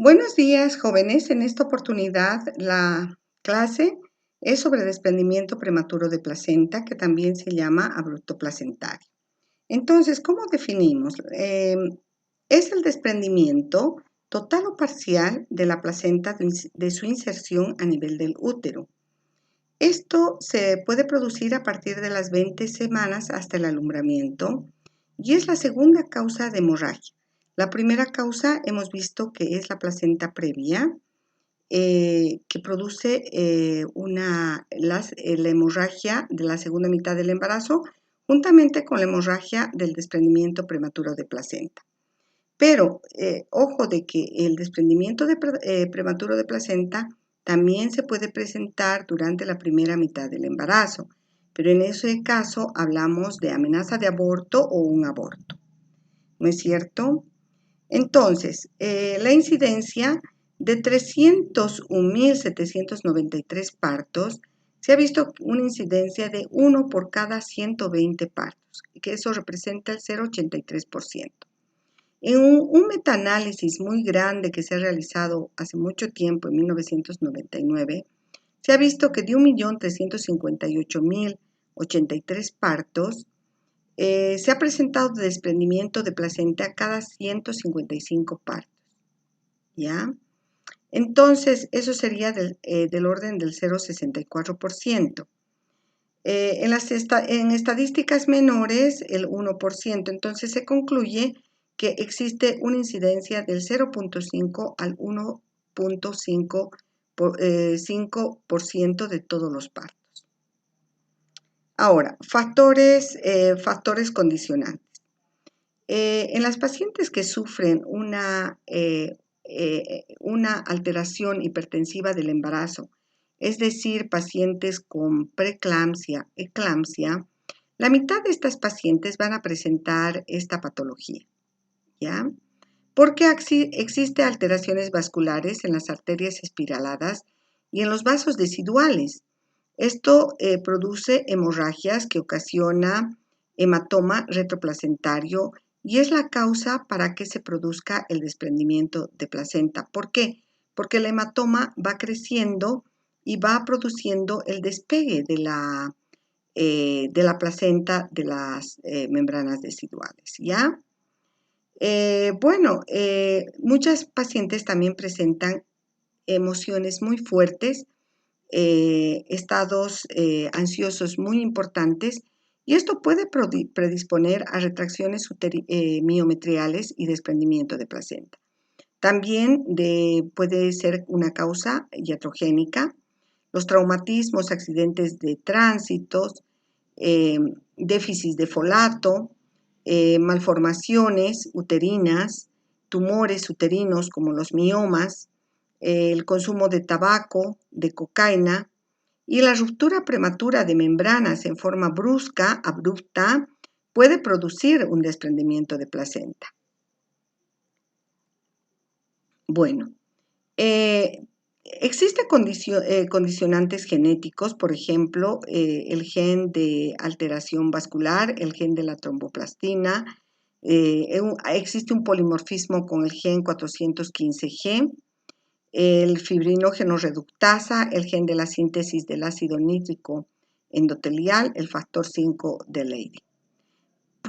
Buenos días, jóvenes. En esta oportunidad, la clase es sobre desprendimiento prematuro de placenta, que también se llama abrupto placentario. Entonces, ¿cómo definimos? Es el desprendimiento total o parcial de la placenta de su inserción a nivel del útero. Esto se puede producir a partir de las 20 semanas hasta el alumbramiento y es la segunda causa de hemorragia. La primera causa hemos visto que es la placenta previa, que produce la hemorragia de la segunda mitad del embarazo, juntamente con la hemorragia del desprendimiento prematuro de placenta. Pero ojo de que el desprendimiento prematuro de placenta también se puede presentar durante la primera mitad del embarazo, pero en ese caso hablamos de amenaza de aborto o un aborto, ¿no es cierto? Entonces, la incidencia de 301.793 partos, se ha visto una incidencia de 1 por cada 120 partos, que eso representa el 0,83%. En un metaanálisis muy grande que se ha realizado hace mucho tiempo, en 1999, se ha visto que de 1.358.083 partos, se ha presentado desprendimiento de placenta cada 155 partos, ¿ya? Entonces, eso sería del orden del 0,64%. En estadísticas menores, el 1%. Entonces, se concluye que existe una incidencia del 0,5 al 1,5% de todos los partos. Ahora, factores condicionantes. En las pacientes que sufren una alteración hipertensiva del embarazo, es decir, pacientes con preeclampsia, eclampsia, la mitad de estas pacientes van a presentar esta patología, ¿ya? Porque existe alteraciones vasculares en las arterias espiraladas y en los vasos deciduales. Esto produce hemorragias que ocasiona hematoma retroplacentario y es la causa para que se produzca el desprendimiento de placenta. ¿Por qué? Porque el hematoma va creciendo y va produciendo el despegue de la placenta de las membranas deciduales, ¿ya? Muchas pacientes también presentan emociones muy fuertes, estados ansiosos muy importantes, y esto puede predisponer a retracciones miometriales y desprendimiento de placenta. También puede ser una causa iatrogénica, los traumatismos, accidentes de tránsitos, déficit de folato, malformaciones uterinas, tumores uterinos como los miomas, el consumo de tabaco, de cocaína y la ruptura prematura de membranas en forma brusca, abrupta, puede producir un desprendimiento de placenta. Bueno, existen condicionantes genéticos, por ejemplo, el gen de alteración vascular, el gen de la tromboplastina, existe un polimorfismo con el gen 415G, el fibrinógeno reductasa, el gen de la síntesis del ácido nítrico endotelial, el factor 5 de Leydig.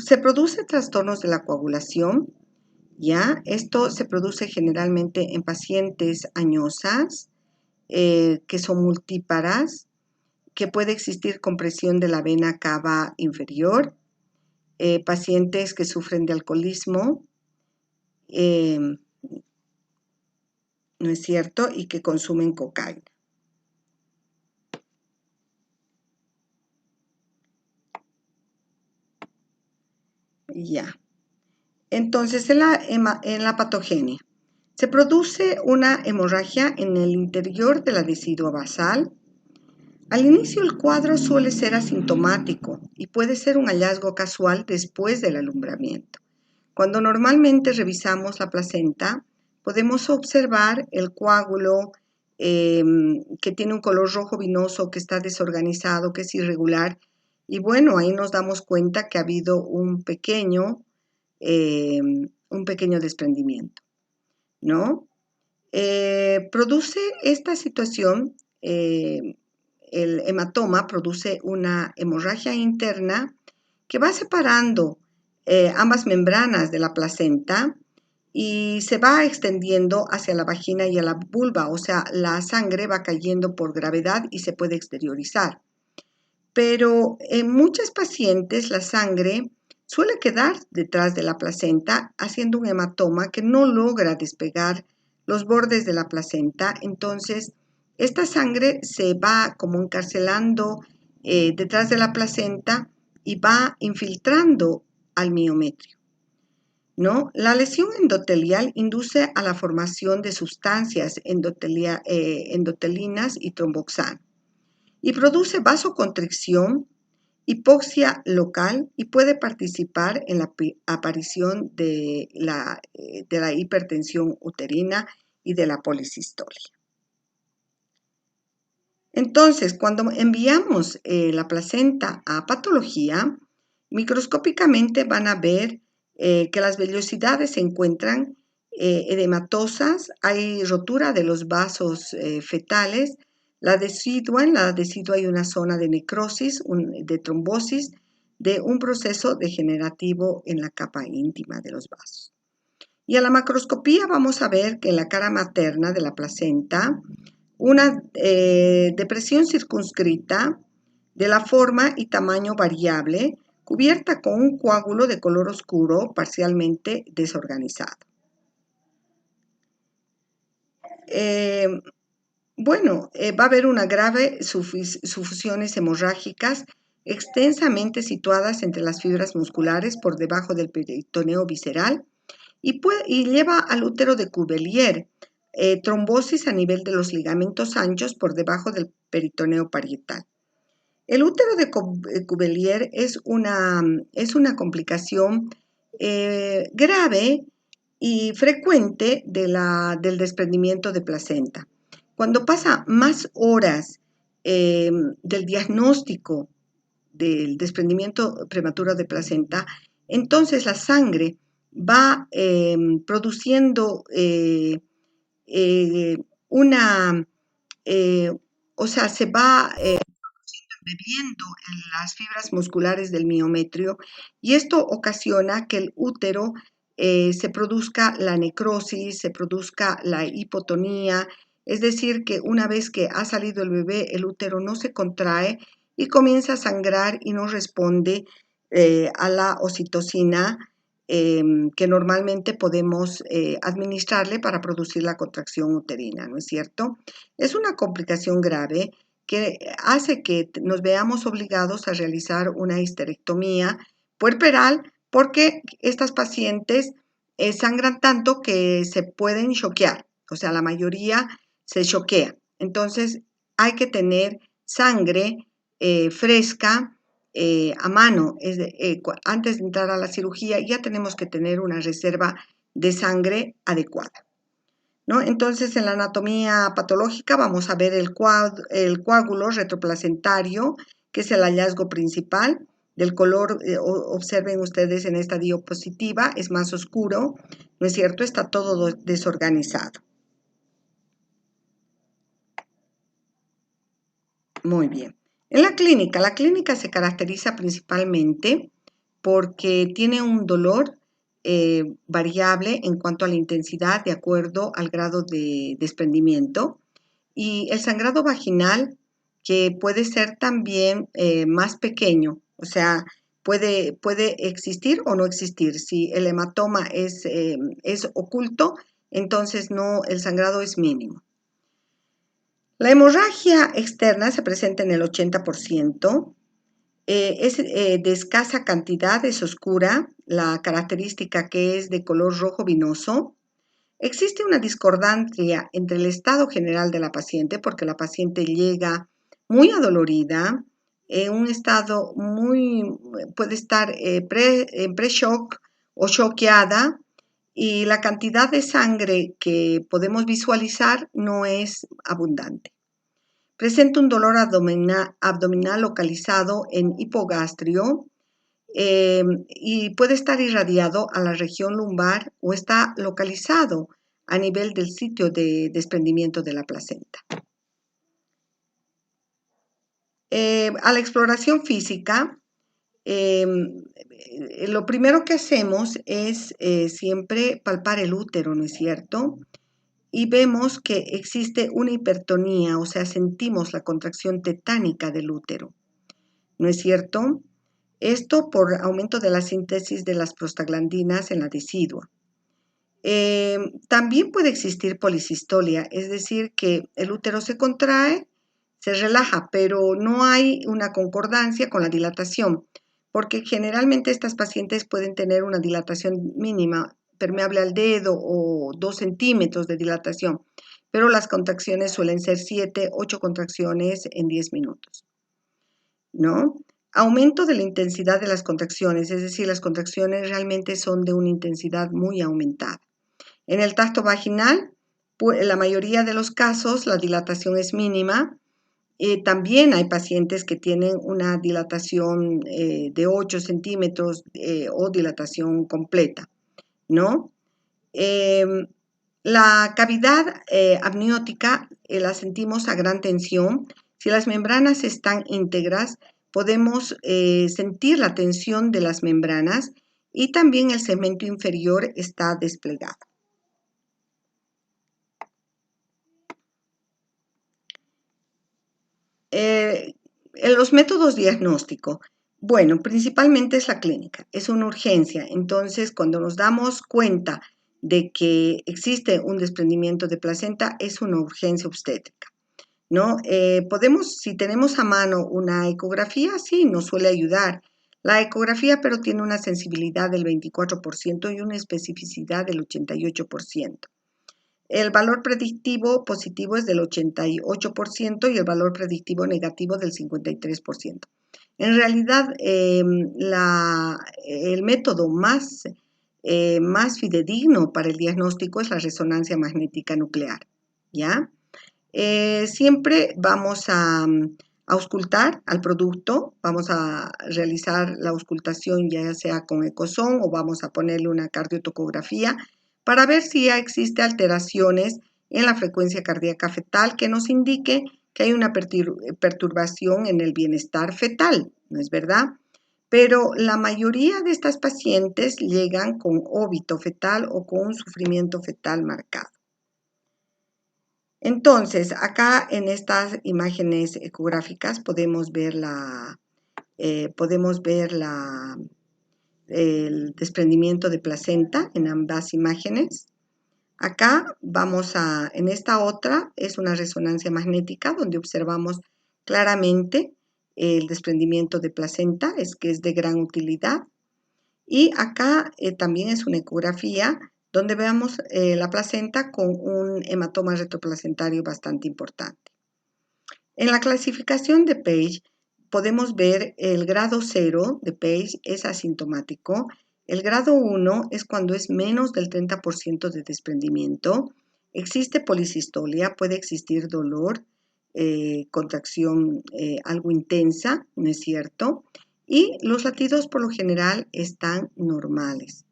Se producen trastornos de la coagulación, ¿ya? Esto se produce generalmente en pacientes añosas, que son multíparas, que puede existir compresión de la vena cava inferior, pacientes que sufren de alcoholismo, ¿no es cierto? Y que consumen cocaína. Ya. Entonces, en la patogenia, se produce una hemorragia en el interior de la decidua basal. Al inicio el cuadro suele ser asintomático y puede ser un hallazgo casual después del alumbramiento. Cuando normalmente revisamos la placenta, podemos observar el coágulo que tiene un color rojo vinoso, que está desorganizado, que es irregular. Y bueno, ahí nos damos cuenta que ha habido un pequeño desprendimiento, ¿no? Produce esta situación, el hematoma produce una hemorragia interna que va separando ambas membranas de la placenta y se va extendiendo hacia la vagina y a la vulva, o sea, la sangre va cayendo por gravedad y se puede exteriorizar. Pero en muchas pacientes la sangre suele quedar detrás de la placenta, haciendo un hematoma que no logra despegar los bordes de la placenta. Entonces, esta sangre se va como encarcelando detrás de la placenta y va infiltrando al miometrio, ¿no? La lesión endotelial induce a la formación de sustancias endotelinas y tromboxano y produce vasoconstricción, hipoxia local y puede participar en la aparición de la hipertensión uterina y de la policistolia. Entonces, cuando enviamos la placenta a patología, microscópicamente van a ver que las vellosidades se encuentran edematosas, hay rotura de los vasos fetales, en la decidua hay una zona de necrosis, de trombosis, de un proceso degenerativo en la capa íntima de los vasos. Y a la macroscopía vamos a ver que en la cara materna de la placenta, una depresión circunscrita de la forma y tamaño variable, cubierta con un coágulo de color oscuro parcialmente desorganizado. Va a haber una grave sufusiones hemorrágicas extensamente situadas entre las fibras musculares por debajo del peritoneo visceral y lleva al útero de Cuvier, trombosis a nivel de los ligamentos anchos por debajo del peritoneo parietal. El útero de Cuvier es una complicación grave y frecuente del desprendimiento de placenta. Cuando pasa más horas del diagnóstico del desprendimiento prematuro de placenta, entonces la sangre va produciendo una, o sea, se va bebiendo en las fibras musculares del miometrio y esto ocasiona que el útero se produzca la necrosis, se produzca la hipotonía, es decir, que una vez que ha salido el bebé, el útero no se contrae y comienza a sangrar y no responde a la oxitocina que normalmente podemos administrarle para producir la contracción uterina, ¿no es cierto? Es una complicación grave que hace que nos veamos obligados a realizar una histerectomía puerperal porque estas pacientes sangran tanto que se pueden choquear, o sea, la mayoría se choquea. Entonces, hay que tener sangre fresca a mano. Antes de entrar a la cirugía ya tenemos que tener una reserva de sangre adecuada, ¿no? Entonces, en la anatomía patológica vamos a ver el coágulo retroplacentario, que es el hallazgo principal. Del color, observen ustedes en esta diapositiva, es más oscuro, ¿no es cierto? Está todo desorganizado. Muy bien. En la clínica se caracteriza principalmente porque tiene un dolor variable en cuanto a la intensidad de acuerdo al grado de desprendimiento y el sangrado vaginal que puede ser también más pequeño, o sea, puede existir o no existir. Si el hematoma es oculto, entonces no, el sangrado es mínimo. La hemorragia externa se presenta en el 80%, es de escasa cantidad, es oscura, la característica que es de color rojo vinoso. Existe una discordancia entre el estado general de la paciente, porque la paciente llega muy adolorida, en un estado puede estar en pre-shock o choqueada, y la cantidad de sangre que podemos visualizar no es abundante. Presenta un dolor abdominal localizado en hipogastrio y puede estar irradiado a la región lumbar o está localizado a nivel del sitio de desprendimiento de la placenta. A la exploración física, lo primero que hacemos es siempre palpar el útero, ¿no es cierto? Y vemos que existe una hipertonía, o sea, sentimos la contracción tetánica del útero, ¿no es cierto? Esto por aumento de la síntesis de las prostaglandinas en la decidua. También puede existir policistolia, es decir, que el útero se contrae, se relaja, pero no hay una concordancia con la dilatación, porque generalmente estas pacientes pueden tener una dilatación mínima, permeable al dedo o 2 centímetros de dilatación, pero las contracciones suelen ser 7, 8 contracciones en 10 minutos, ¿no? Aumento de la intensidad de las contracciones, es decir, las contracciones realmente son de una intensidad muy aumentada. En el tacto vaginal, en la mayoría de los casos, la dilatación es mínima. También hay pacientes que tienen una dilatación de 8 centímetros o dilatación completa, ¿no? La cavidad amniótica la sentimos a gran tensión. Si las membranas están íntegras, podemos sentir la tensión de las membranas y también el segmento inferior está desplegado. Los métodos diagnósticos. Bueno, principalmente es la clínica, es una urgencia. Entonces, cuando nos damos cuenta de que existe un desprendimiento de placenta, es una urgencia obstétrica, ¿no? Si tenemos a mano una ecografía, sí, nos suele ayudar. La ecografía, pero tiene una sensibilidad del 24% y una especificidad del 88%. El valor predictivo positivo es del 88% y el valor predictivo negativo del 53%. En realidad, el método más fidedigno para el diagnóstico es la resonancia magnética nuclear, ¿ya? Siempre vamos a auscultar al producto, vamos a realizar la auscultación ya sea con ecosón o vamos a ponerle una cardiotocografía para ver si existe alteraciones en la frecuencia cardíaca fetal que nos indique que hay una perturbación en el bienestar fetal, ¿no es verdad? Pero la mayoría de estas pacientes llegan con óbito fetal o con un sufrimiento fetal marcado. Entonces, acá en estas imágenes ecográficas podemos ver el desprendimiento de placenta en ambas imágenes. Acá en esta otra es una resonancia magnética donde observamos claramente el desprendimiento de placenta, que es de gran utilidad. Y acá también es una ecografía donde veamos la placenta con un hematoma retroplacentario bastante importante. En la clasificación de Page podemos ver el grado 0 de Page es asintomático, el grado 1 es cuando es menos del 30% de desprendimiento, existe policistolia, puede existir dolor, contracción algo intensa, ¿no es cierto? Y los latidos por lo general están normales.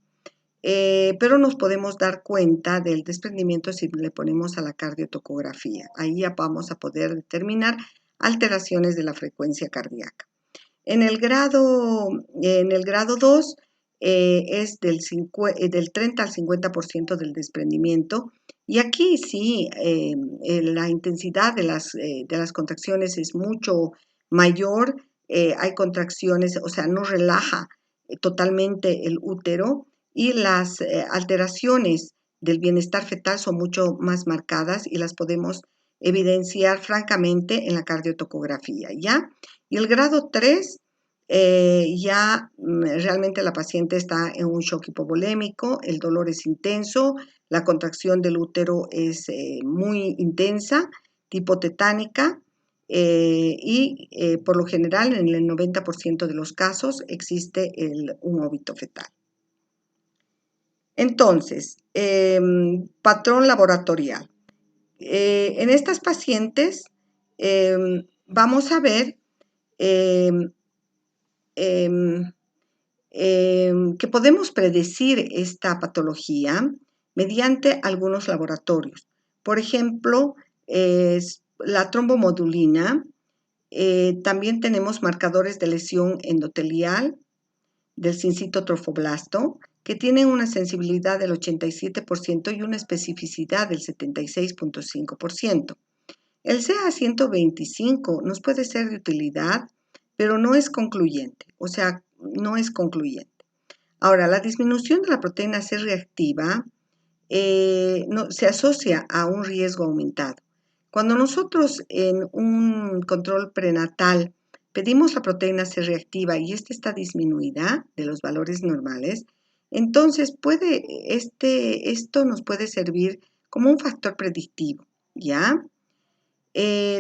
Pero nos podemos dar cuenta del desprendimiento si le ponemos a la cardiotocografía. Ahí ya vamos a poder determinar alteraciones de la frecuencia cardíaca. En el grado 2 es del 30 al 50% del desprendimiento y aquí sí la intensidad de las contracciones es mucho mayor, hay contracciones, o sea, no relaja totalmente el útero y las alteraciones del bienestar fetal son mucho más marcadas y las podemos evidenciar francamente en la cardiotocografía, ¿ya? Y el grado 3, ya realmente la paciente está en un shock hipovolémico, el dolor es intenso, la contracción del útero es muy intensa, tipo tetánica, y por lo general en el 90% de los casos existe un óbito fetal. Entonces, patrón laboratorial. En estas pacientes vamos a ver que podemos predecir esta patología, mediante algunos laboratorios. Por ejemplo, la trombomodulina. También tenemos marcadores de lesión endotelial del sincito trofoblasto, que tienen una sensibilidad del 87% y una especificidad del 76.5%. El CA125 nos puede ser de utilidad, pero no es concluyente, o sea, no es concluyente. Ahora, la disminución de la proteína C reactiva se asocia a un riesgo aumentado. Cuando nosotros en un control prenatal pedimos la proteína C reactiva y esta está disminuida de los valores normales, entonces esto nos puede servir como un factor predictivo, ¿ya?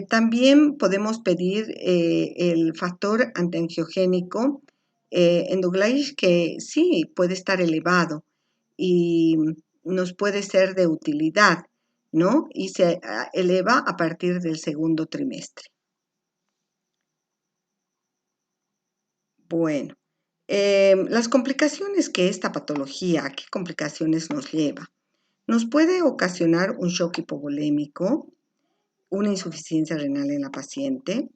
También podemos pedir el factor antiangiogénico endoglaic, que sí puede estar elevado y nos puede ser de utilidad, ¿no? Y se eleva a partir del segundo trimestre. Bueno, las complicaciones que esta patología, ¿a qué complicaciones nos lleva? Nos puede ocasionar un shock hipovolémico, una insuficiencia renal en la paciente,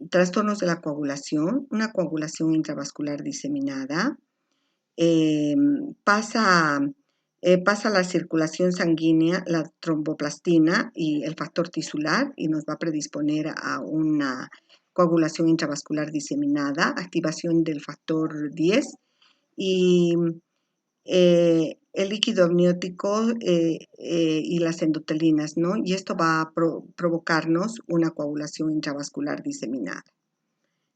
trastornos de la coagulación, una coagulación intravascular diseminada, pasa la circulación sanguínea, la tromboplastina y el factor tisular y nos va a predisponer a una coagulación intravascular diseminada, activación del factor 10 y el líquido amniótico y las endotelinas, ¿no? Y esto va a provocarnos una coagulación intravascular diseminada,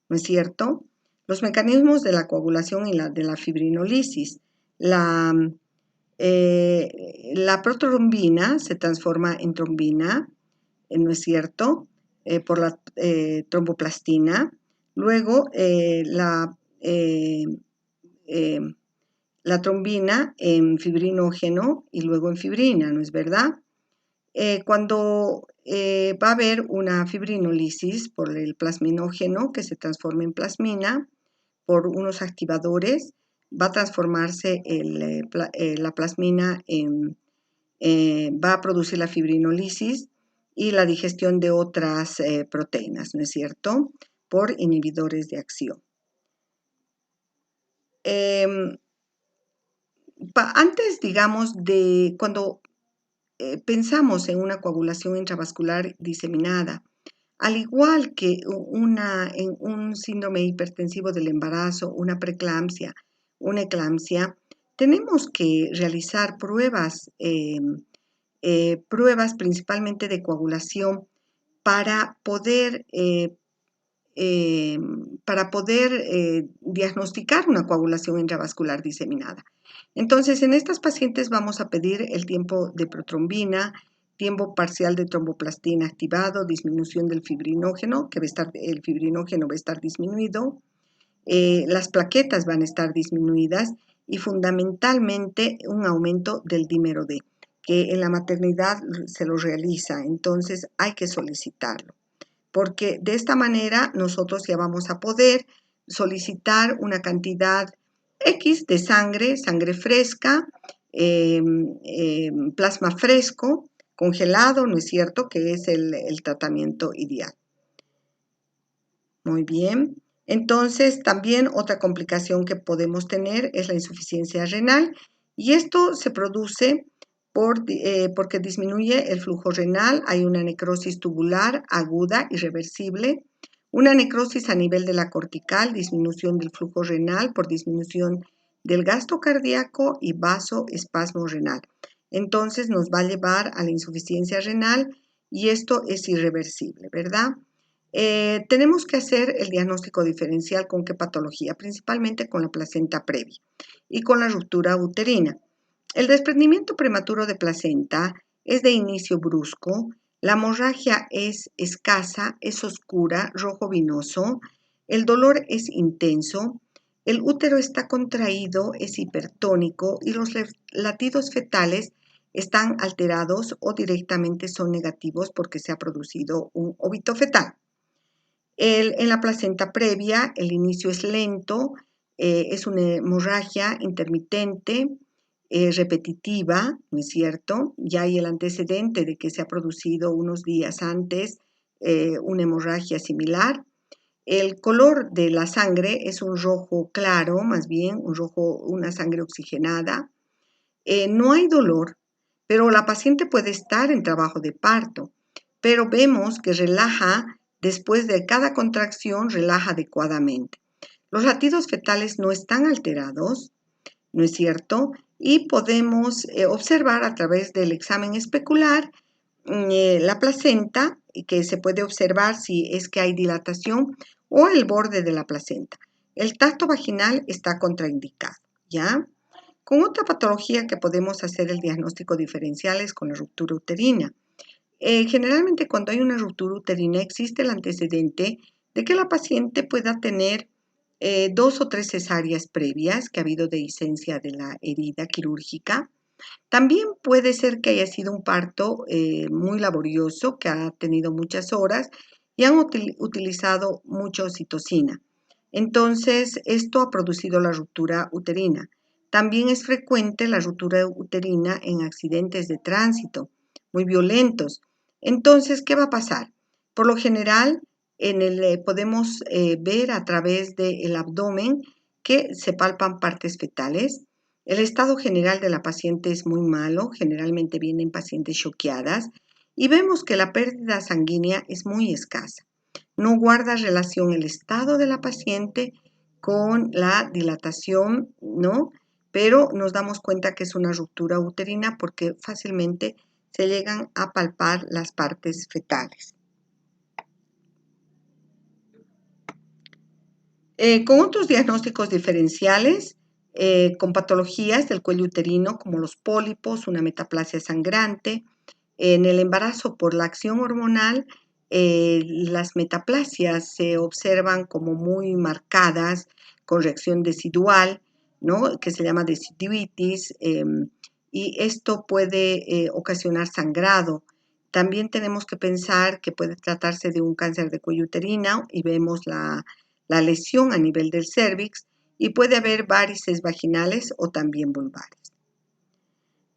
¿no es cierto? Los mecanismos de la coagulación y de la fibrinolisis. La protrombina se transforma en trombina, ¿no es cierto? Por la tromboplastina. Luego la trombina en fibrinógeno y luego en fibrina, ¿no es verdad? Cuando va a haber una fibrinolisis por el plasminógeno que se transforma en plasmina, por unos activadores, va a transformarse la plasmina va a producir la fibrinolisis y la digestión de otras proteínas, ¿no es cierto? Por inhibidores de acción. Antes, digamos, de cuando pensamos en una coagulación intravascular diseminada, al igual que en un síndrome hipertensivo del embarazo, una preeclampsia, una eclampsia, tenemos que realizar pruebas principalmente de coagulación para poder diagnosticar una coagulación intravascular diseminada. Entonces, en estas pacientes vamos a pedir el tiempo de protrombina, tiempo parcial de tromboplastina activado, disminución del fibrinógeno, el fibrinógeno va a estar disminuido, las plaquetas van a estar disminuidas y fundamentalmente un aumento del dímero D, que en la maternidad se lo realiza, entonces hay que solicitarlo, porque de esta manera nosotros ya vamos a poder solicitar una cantidad X de sangre fresca, plasma fresco, congelado, ¿no es cierto?, que es el tratamiento ideal. Muy bien. Entonces, también otra complicación que podemos tener es la insuficiencia renal y esto se produce porque disminuye el flujo renal, hay una necrosis tubular aguda, irreversible, una necrosis a nivel de la cortical, disminución del flujo renal por disminución del gasto cardíaco y vasoespasmo renal. Entonces nos va a llevar a la insuficiencia renal y esto es irreversible, ¿verdad? Tenemos que hacer el diagnóstico diferencial con qué patología, principalmente con la placenta previa y con la ruptura uterina. El desprendimiento prematuro de placenta es de inicio brusco, la hemorragia es escasa, es oscura, rojo vinoso, el dolor es intenso, el útero está contraído, es hipertónico y los latidos fetales están alterados o directamente son negativos porque se ha producido un óbito fetal. En la placenta previa el inicio es lento, es una hemorragia intermitente repetitiva, ¿no es cierto? Ya hay el antecedente de que se ha producido unos días antes una hemorragia similar. El color de la sangre es un rojo claro, más bien, una sangre oxigenada. No hay dolor, pero la paciente puede estar en trabajo de parto, pero vemos que relaja después de cada contracción, relaja adecuadamente. Los latidos fetales no están alterados, ¿no es cierto? Y podemos observar a través del examen especular la placenta, que se puede observar si es que hay dilatación o el borde de la placenta. El tacto vaginal está contraindicado, ¿ya? Con otra patología que podemos hacer el diagnóstico diferencial es con la ruptura uterina. Generalmente cuando hay una ruptura uterina existe el antecedente de que la paciente pueda tener 2 o 3 cesáreas previas, que ha habido dehiscencia de la herida quirúrgica. También puede ser que haya sido un parto muy laborioso, que ha tenido muchas horas y han utilizado mucha oxitocina. Entonces, esto ha producido la ruptura uterina. También es frecuente la ruptura uterina en accidentes de tránsito muy violentos. Entonces, ¿qué va a pasar? Por lo general, podemos ver a través del abdomen que se palpan partes fetales. El estado general de la paciente es muy malo, generalmente vienen pacientes choqueadas y vemos que la pérdida sanguínea es muy escasa. No guarda relación el estado de la paciente con la dilatación, ¿no? Pero nos damos cuenta que es una ruptura uterina porque fácilmente se llegan a palpar las partes fetales. Con otros diagnósticos diferenciales, con patologías del cuello uterino como los pólipos, una metaplasia sangrante. En el embarazo por la acción hormonal, las metaplasias se observan como muy marcadas con reacción decidual, ¿no? Que se llama deciduitis, y esto puede ocasionar sangrado. También tenemos que pensar que puede tratarse de un cáncer de cuello uterino y vemos la lesión a nivel del cérvix y puede haber varices vaginales o también vulvares.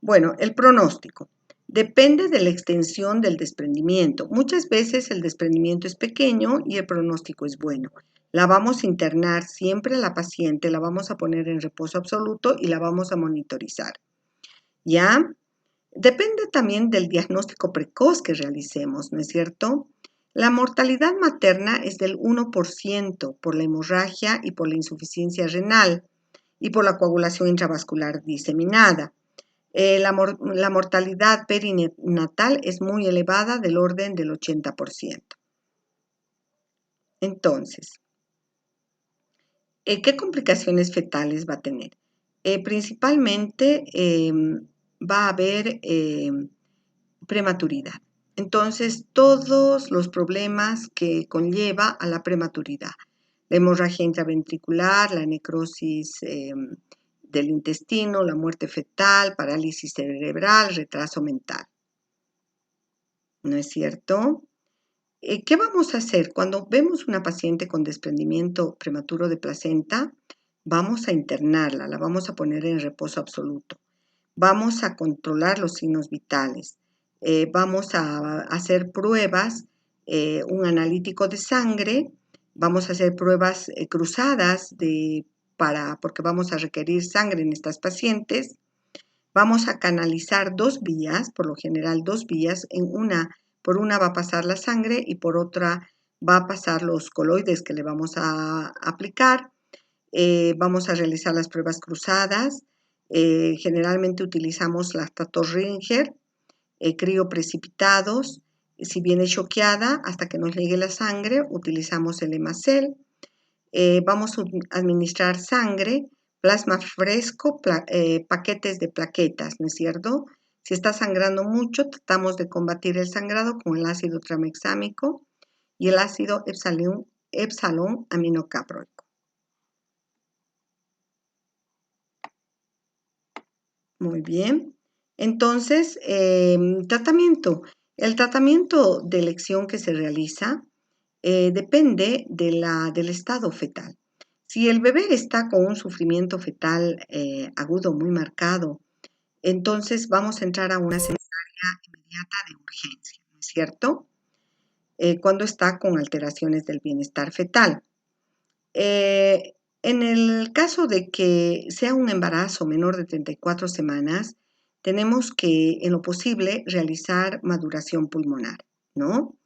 Bueno, el pronóstico. Depende de la extensión del desprendimiento. Muchas veces el desprendimiento es pequeño y el pronóstico es bueno. La vamos a internar siempre a la paciente, la vamos a poner en reposo absoluto y la vamos a monitorizar. ¿Ya? Depende también del diagnóstico precoz que realicemos, ¿no es cierto? La mortalidad materna es del 1% por la hemorragia y por la insuficiencia renal y por la coagulación intravascular diseminada. La mortalidad perinatal es muy elevada, del orden del 80%. Entonces, ¿qué complicaciones fetales va a tener? Principalmente va a haber prematuridad. Entonces, todos los problemas que conlleva a la prematuridad. La hemorragia intraventricular, la necrosis del intestino, la muerte fetal, parálisis cerebral, retraso mental. ¿No es cierto? ¿Qué vamos a hacer? Cuando vemos una paciente con desprendimiento prematuro de placenta, vamos a internarla, la vamos a poner en reposo absoluto. Vamos a controlar los signos vitales. Vamos a hacer pruebas, un analítico de sangre, vamos a hacer pruebas cruzadas porque vamos a requerir sangre en estas pacientes. Vamos a canalizar 2 vías, por lo general 2 vías, por una va a pasar la sangre y por otra va a pasar los coloides que le vamos a aplicar. Vamos a realizar las pruebas cruzadas. Generalmente utilizamos lactatos Ringer, crioprecipitados. Si viene choqueada, hasta que nos llegue la sangre, utilizamos el Hemacel. Vamos a administrar sangre, plasma fresco, paquetes de plaquetas, ¿no es cierto? Si está sangrando mucho, tratamos de combatir el sangrado con el ácido tranexámico y el ácido epsalón aminocapróico. Muy bien. Entonces, tratamiento. El tratamiento de elección que se realiza depende del estado fetal. Si el bebé está con un sufrimiento fetal agudo muy marcado, entonces vamos a entrar a una cesárea inmediata de urgencia, ¿no es cierto? Cuando está con alteraciones del bienestar fetal. En el caso de que sea un embarazo menor de 34 semanas, tenemos que, en lo posible, realizar maduración pulmonar, ¿no?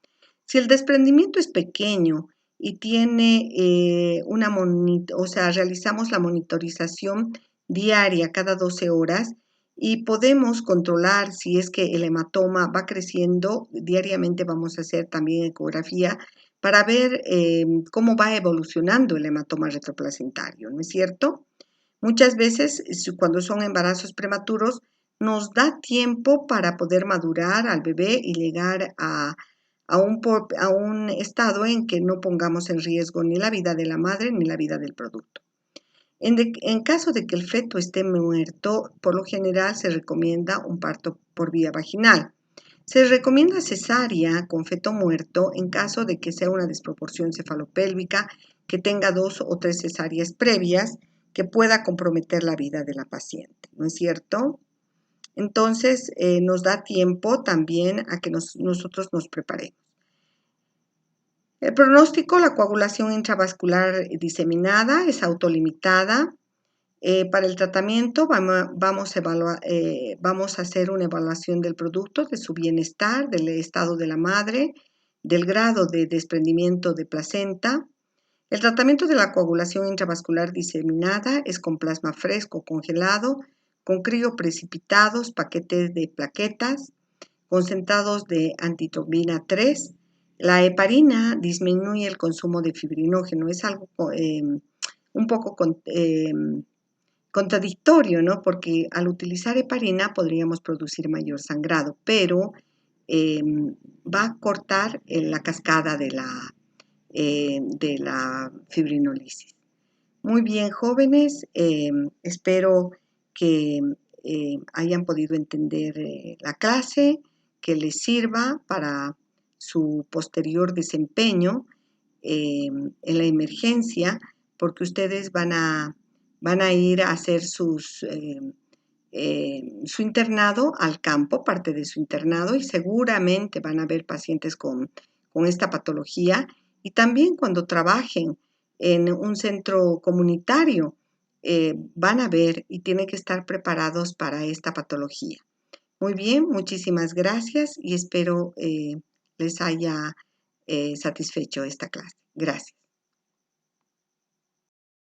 Si el desprendimiento es pequeño y tiene o sea, realizamos la monitorización diaria cada 12 horas y podemos controlar si es que el hematoma va creciendo, diariamente vamos a hacer también ecografía para ver cómo va evolucionando el hematoma retroplacentario, ¿no es cierto? Muchas veces, cuando son embarazos prematuros, nos da tiempo para poder madurar al bebé y llegar a un estado en que no pongamos en riesgo ni la vida de la madre ni la vida del producto. En caso de que el feto esté muerto, por lo general se recomienda un parto por vía vaginal. Se recomienda cesárea con feto muerto en caso de que sea una desproporción cefalopélvica, que tenga 2 o 3 cesáreas previas, que pueda comprometer la vida de la paciente, ¿no es cierto? Entonces, nos da tiempo también a que nosotros nos preparemos. El pronóstico, la coagulación intravascular diseminada es autolimitada. Para el tratamiento vamos a hacer una evaluación del producto, de su bienestar, del estado de la madre, del grado de desprendimiento de placenta. El tratamiento de la coagulación intravascular diseminada es con plasma fresco congelado, con crioprecipitados, paquetes de plaquetas, concentrados de antitrombina 3. La heparina disminuye el consumo de fibrinógeno, es algo un poco contradictorio, ¿no? Porque al utilizar heparina podríamos producir mayor sangrado, pero va a cortar la cascada de la fibrinolisis. Muy bien, jóvenes, espero que hayan podido entender la clase, que les sirva para su posterior desempeño en la emergencia, porque ustedes van a ir a hacer su internado al campo, parte de su internado, y seguramente van a ver pacientes con esta patología. Y también cuando trabajen en un centro comunitario, van a ver y tienen que estar preparados para esta patología. Muy bien, muchísimas gracias y espero les haya satisfecho esta clase. Gracias.